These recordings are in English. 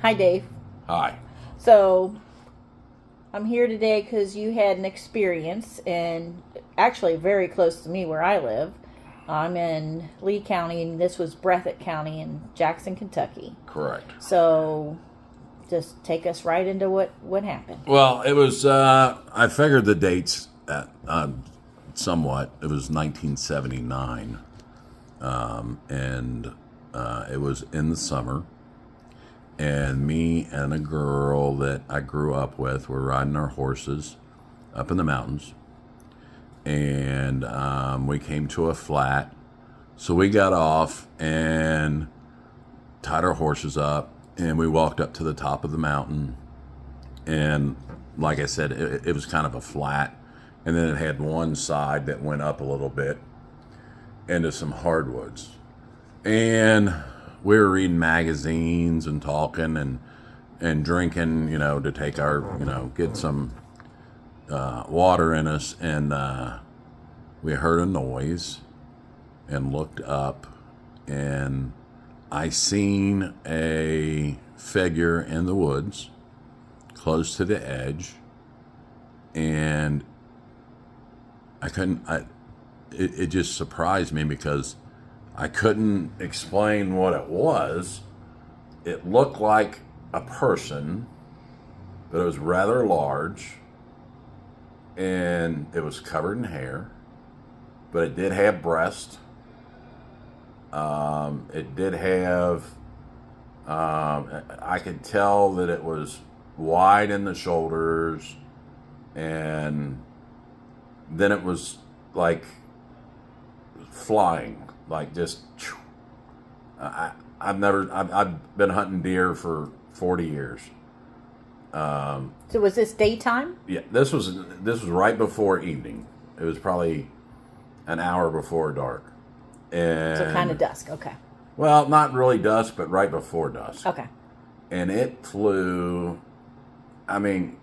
Hi, Dave. Hi. So, I'm here today because you had an experience, and actually very close to me where I live. I'm in Lee County, and this was Breathitt County in Jackson, Kentucky. Correct. So, just take us right into what happened. Well, it was, I figured the dates somewhat. It was 1979. And it was in the summer. And me and a girl that I grew up with were riding our horses up in the mountains. And we came to a flat. So we got off and tied our horses up. And we walked up to the top of the mountain. And like I said, it was kind of a flat. And then it had one side that went up a little bit into some hardwoods. And we were reading magazines and talking and drinking, to take our, get some water in us. And we heard a noise and looked up, and I seen a figure in the woods close to the edge, and it just surprised me because I couldn't explain what it was. It looked like a person, but it was rather large, and it was covered in hair, but it did have breast. It did have, I could tell that it was wide in the shoulders, and then it was like flying, like just. I've been hunting deer for 40 years. So was this daytime? Yeah, this was right before evening. It was probably an hour before dark. And So kind of dusk. Okay. well, not really dusk, but right before dusk. Okay. And it flew. I mean,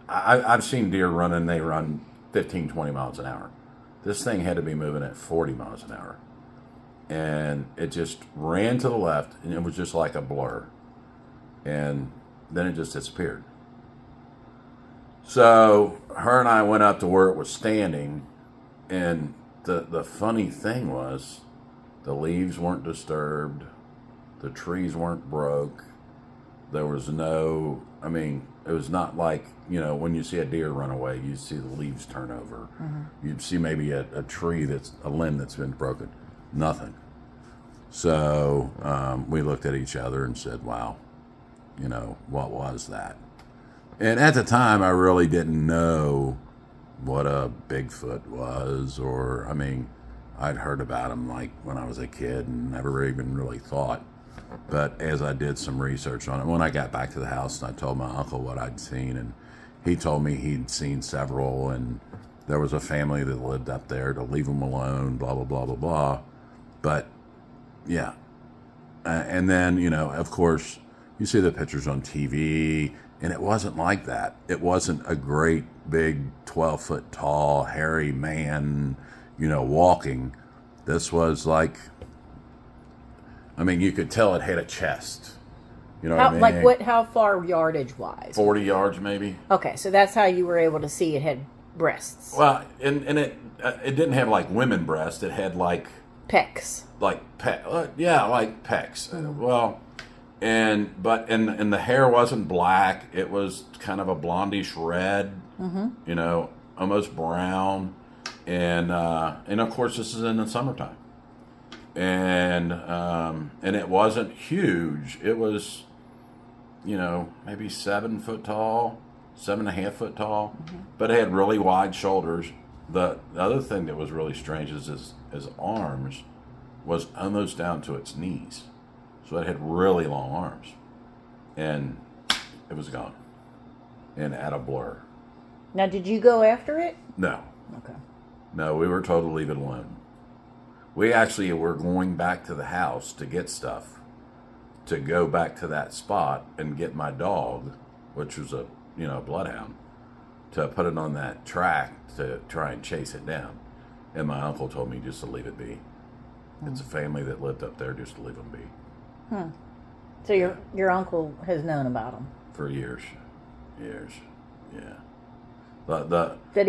I've seen deer running. They run 15, 20 miles an hour. This thing had to be moving at 40 miles an hour. And it just ran to the left, and it was just like a blur. And then it just disappeared. So her and I went up to where it was standing, and the funny thing was the leaves weren't disturbed, the trees weren't broke, there was no, it was not like, when you see a deer run away, you see the leaves turn over. Mm-hmm. You'd see maybe a tree a limb that's been broken. Nothing. So we looked at each other and said, wow, what was that? And at the time, I really didn't know what a Bigfoot was, or, I'd heard about them like when I was a kid and never even really thought. But as I did some research on it, when I got back to the house and I told my uncle what I'd seen, and he told me he'd seen several, and there was a family that lived up there to leave them alone, blah, blah, blah, blah, blah. But, yeah. And then, of course, you see the pictures on TV, and it wasn't like that. It wasn't a great, big, 12-foot tall, hairy man, walking. This was like, you could tell it had a chest. You know what I mean? Like what? How far yardage wise? 40 yards, maybe. Okay, so that's how you were able to see it had breasts. Well, and it didn't have like women breasts. It had like Pecs. like like pecs. Well, and the hair wasn't black. It was kind of a blondish red. Mm-hmm. Almost brown, and of course this is in the summertime. And it wasn't huge. It was, maybe 7 foot tall, 7.5 foot tall, but it had really wide shoulders. The other thing that was really strange is his arms was almost down to its knees, so it had really long arms, and it was gone, and at a blur. Now, did you go after it? No. Okay. No, we were told to leave it alone. We actually were going back to the house to get stuff, to go back to that spot and get my dog, which was a bloodhound, to put it on that track to try and chase it down. And my uncle told me just to leave it be. It's a family that lived up there, just to leave them be. So your uncle has known about them for years. Yeah. Did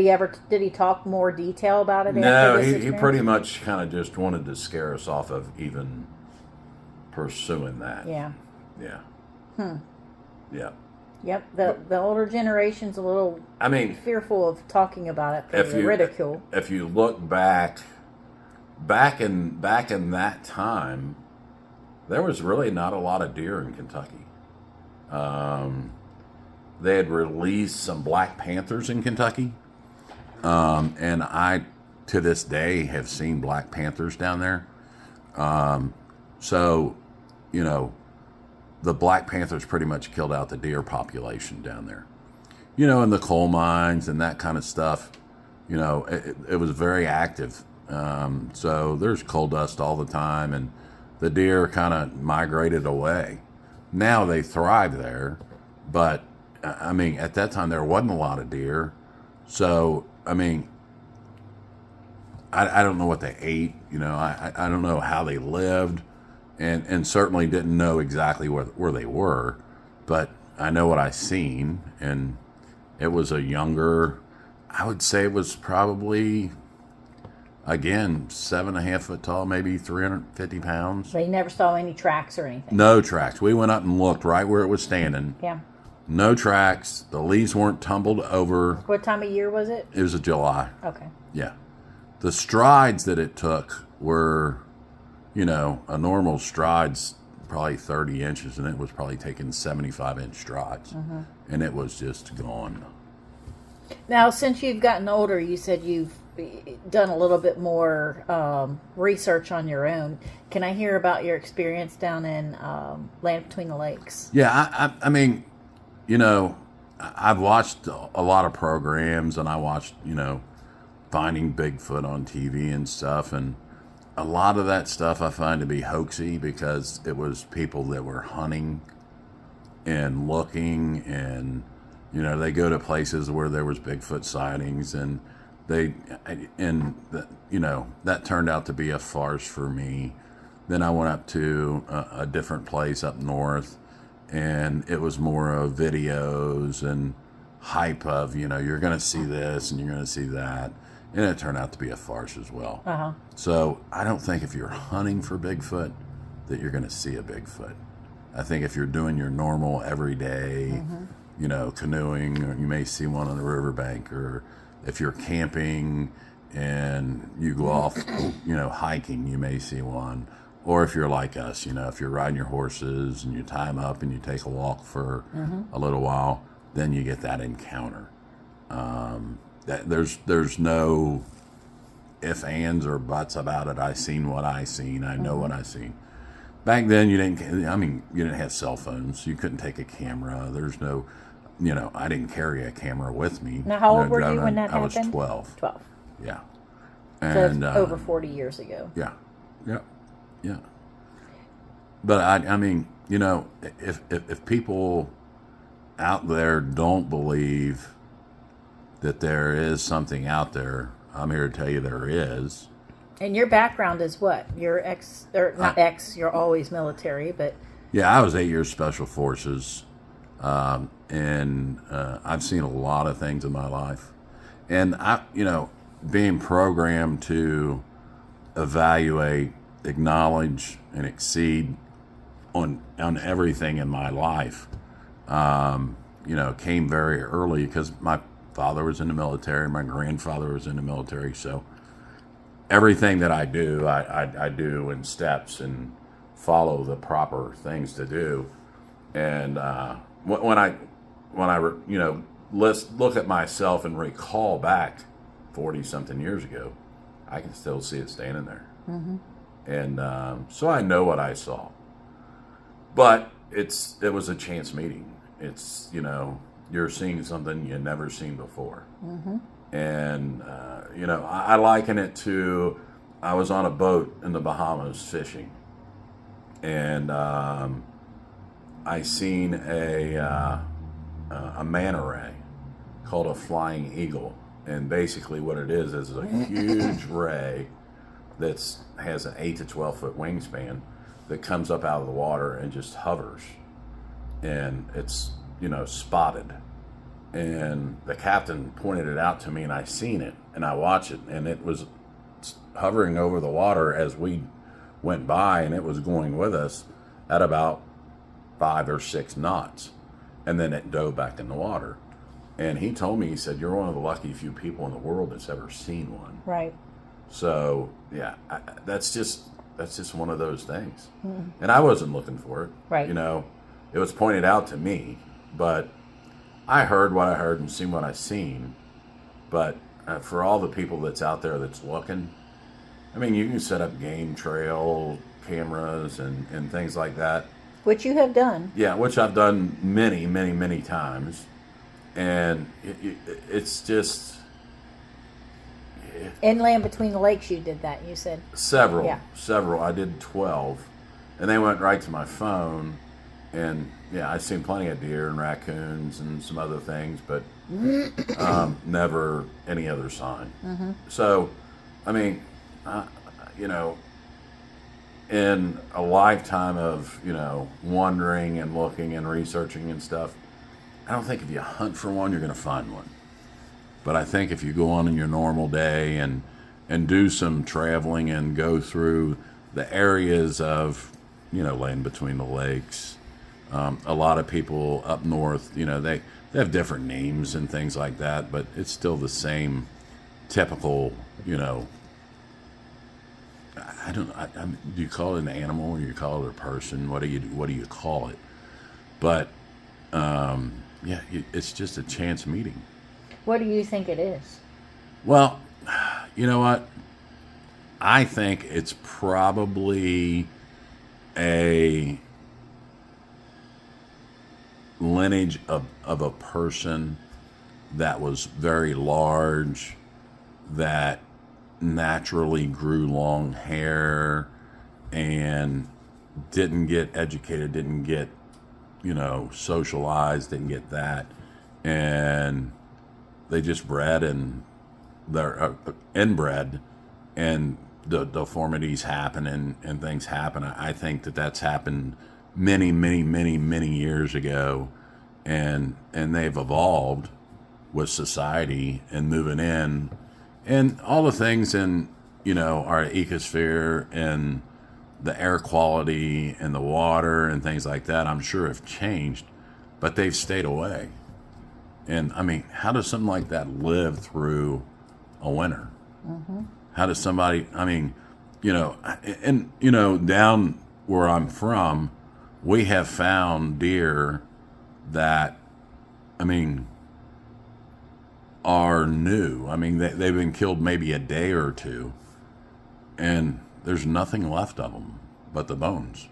he talk more detail about it? No, after this he experience? pretty much kind of just wanted to scare us off of even pursuing that. Yeah. Yeah. Yeah. Yep. The older generation's a little fearful of talking about it for the ridicule. If you look back in that time, there was really not a lot of deer in Kentucky. They had released some black panthers in Kentucky, and I, to this day, have seen black panthers down there. So, the black panthers pretty much killed out the deer population down there. In the coal mines and that kind of stuff, it was very active. So there's coal dust all the time, and the deer kind of migrated away. Now they thrive there, but at that time there wasn't a lot of deer. So, I don't know what they ate. I don't know how they lived, and certainly didn't know exactly where they were. But I know what I seen, and it was a younger, I would say it was probably, again, 7.5 foot tall, maybe 350 pounds. They never saw any tracks or anything? No tracks. We went up and looked right where it was standing. Yeah. No tracks. The leaves weren't tumbled over. What time of year was it? It was a July. Okay. Yeah. The strides that it took were, a normal stride's probably 30 inches, and it was probably taking 75-inch strides. Mm-hmm. And it was just gone. Now, since you've gotten older, you said you've done a little bit more research on your own. Can I hear about your experience down in Land Between the Lakes? Yeah, I've watched a lot of programs, and I watched, Finding Bigfoot on TV and stuff, and a lot of that stuff I find to be hoaxy because it was people that were hunting and looking, and they go to places where there was Bigfoot sightings, and that turned out to be a farce for me. Then I went up to a different place up north, and it was more of videos and hype of, you're going to see this and you're going to see that. And it turned out to be a farce as well. Uh-huh. So I don't think if you're hunting for Bigfoot that you're going to see a Bigfoot. I think if you're doing your normal everyday, canoeing, or you may see one on the riverbank, or if you're camping and you go off, hiking, you may see one. Or if you're like us, if you're riding your horses and you tie them up and you take a walk for a little while, then you get that encounter. There's no ifs, ands, or buts about it. I seen what I seen. I know what I seen. Back then, you didn't have cell phones. You couldn't take a camera. There's no, I didn't carry a camera with me. Now, how old were you when that happened? I was 12. 12. Yeah. And so over 40 years ago. Yeah. But if people out there don't believe that there is something out there, I'm here to tell you there is. And your background is what? You're you're always military, but... Yeah, I was 8 years Special Forces, and I've seen a lot of things in my life. And being programmed to evaluate, acknowledge, and exceed on everything in my life, came very early because my father was in the military, my grandfather was in the military, so everything that I do, I do in steps and follow the proper things to do. And when I look at myself and recall back 40-something years ago, I can still see it standing there. Mm-hmm. And so I know what I saw. But it was a chance meeting. It's, you're seeing something you never seen before. Mm-hmm. And, I liken it to, I was on a boat in the Bahamas fishing. And I seen a manta ray called a flying eagle. And basically what it is a huge ray that has an 8 to 12 foot wingspan that comes up out of the water and just hovers, and it's, spotted. And the captain pointed it out to me, and I seen it, and I watched it, and it was hovering over the water as we went by, and it was going with us at about 5 or 6 knots, and then it dove back in the water. And he told me, he said, "You're one of the lucky few people in the world that's ever seen one." Right. So yeah, that's just one of those things. Mm. And I wasn't looking for it. Right. It was pointed out to me, but I heard what I heard and seen what I seen. But for all the people that's out there that's looking, I mean, you can set up game trail cameras and things like that. Which you have done. Yeah, which I've done many, many, many times. And it's just... Inland between the lakes you did that, you said. Several. Yeah. Several. I did 12. And they went right to my phone. And yeah, I've seen plenty of deer and raccoons and some other things, but never any other sign. Mm-hmm. So, I mean, in a lifetime of, wandering and looking and researching and stuff, I don't think if you hunt for one, you're going to find one. But I think if you go on in your normal day and do some traveling and go through the areas of, laying between the lakes, a lot of people up north, they have different names and things like that, but it's still the same typical, do you call it an animal or you call it a person? What do you call it? But yeah, it's just a chance meeting. What do you think it is? Well, you know what? I think it's probably a lineage of a person that was very large, that naturally grew long hair and didn't get educated, didn't get, socialized, didn't get that. And they just bred and they're inbred, and the deformities happen and things happen. I think that's happened many, many, many, many years ago, and they've evolved with society and moving in, and all the things in our ecosphere and the air quality and the water and things like that, I'm sure have changed, but they've stayed away. And I mean, how does something like that live through a winter? Mm-hmm. How does somebody, down where I'm from, we have found deer that, are new. They've been killed maybe a day or two, and there's nothing left of them but the bones.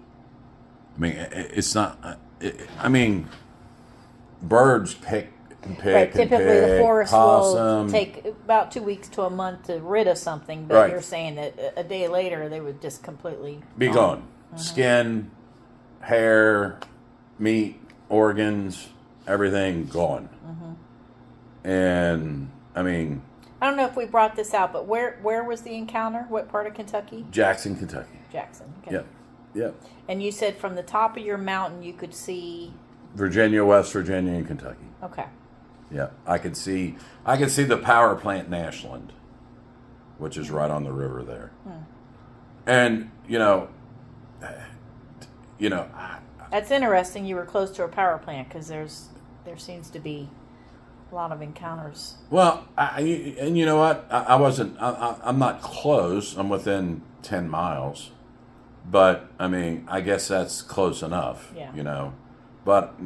It's not, birds pick right, typically the forest possum. Will take about 2 weeks to a month to rid of something, but right. You're saying that a day later they would just completely be gone. Mm-hmm. Skin, hair, meat, organs, everything gone. Mm-hmm. And I don't know if we brought this out, but where was the encounter? What part of Kentucky? Jackson, Kentucky. Jackson. Okay. Yep. And you said from the top of your mountain you could see Virginia, West Virginia, and Kentucky. Okay. Yeah, I could see the power plant in Ashland, which is right on the river there. Hmm. And that's interesting. You were close to a power plant because there seems to be a lot of encounters. Well, and you know what? I wasn't. I'm not close. I'm within 10 miles, but I guess that's close enough. Yeah. But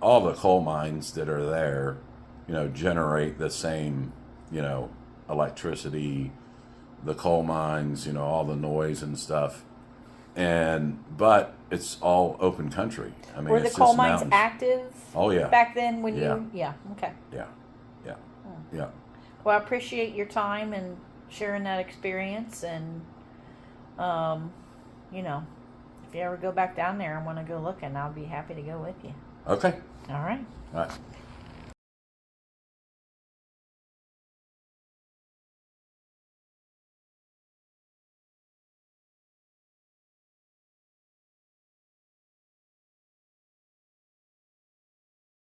all the coal mines that are there, generate the same, electricity, the coal mines, all the noise and stuff. But it's all open country. Were the coal mines active? Oh, yeah. Back then when you... Yeah, okay. Yeah. Yeah. Well, I appreciate your time and sharing that experience. And, if you ever go back down there and want to go looking, I'll be happy to go with you. Okay. All right. All right.